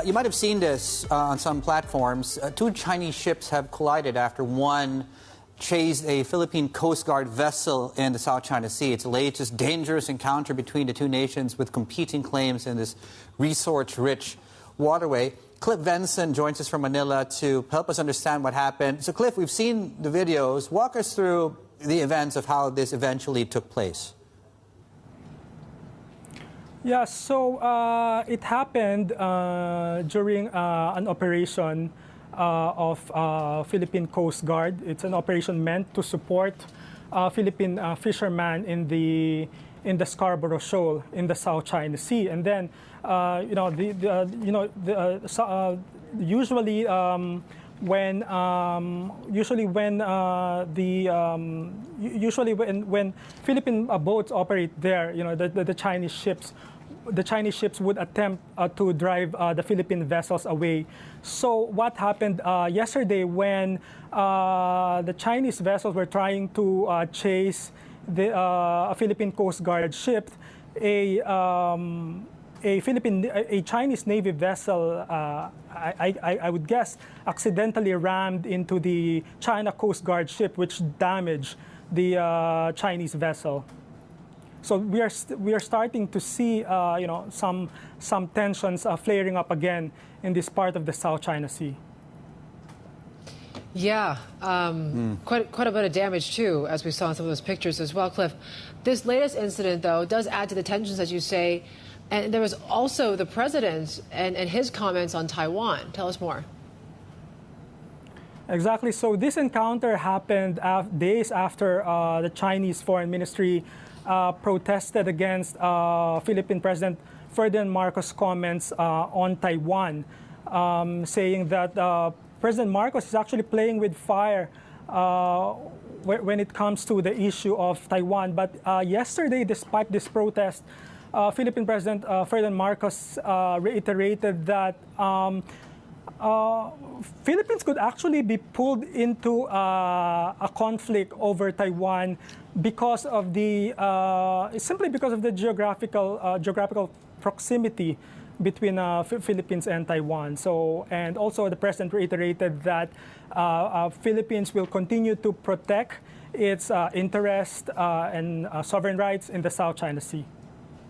You might have seen this on some platforms. Two Chinese ships have collided after one chased a Philippine Coast Guard vessel in the South China Sea. It's the latest dangerous encounter between the two nations with competing claims in this resource-rich waterway. Cliff Venson joins us from Manila to help us understand what happened. So, Cliff, we've seen the videos. Walk us through the events of how this eventually took place. Yeah, so it happened during an operation of Philippine Coast Guard. It's an operation meant to support Philippine fishermen in the Scarborough Shoal in the South China Sea. And then, usually when Philippine boats operate there, the Chinese ships would attempt to drive the Philippine vessels away. So what happened yesterday when the Chinese vessels were trying to chase a Philippine Coast Guard ship, a Chinese Navy vessel, I would guess, accidentally rammed into the China Coast Guard ship, which damaged the Chinese vessel. So we are starting to see some tensions flaring up again in this part of the South China Sea. Yeah, quite a bit of damage too, as we saw in some of those pictures as well, Cliff. This latest incident, though, does add to the tensions, as you say. And there was also the president and his comments on Taiwan. Tell us more. Exactly. So this encounter happened days after the Chinese Foreign Ministry protested against Philippine President Ferdinand Marcos' comments on Taiwan, saying that President Marcos is actually playing with fire when it comes to the issue of Taiwan. But yesterday, despite this protest, Philippine President Ferdinand Marcos reiterated that Philippines could actually be pulled into a conflict over Taiwan because of simply because of the geographical proximity between Philippines and Taiwan. So, and also the president reiterated that Philippines will continue to protect its interest and sovereign rights in the South China Sea.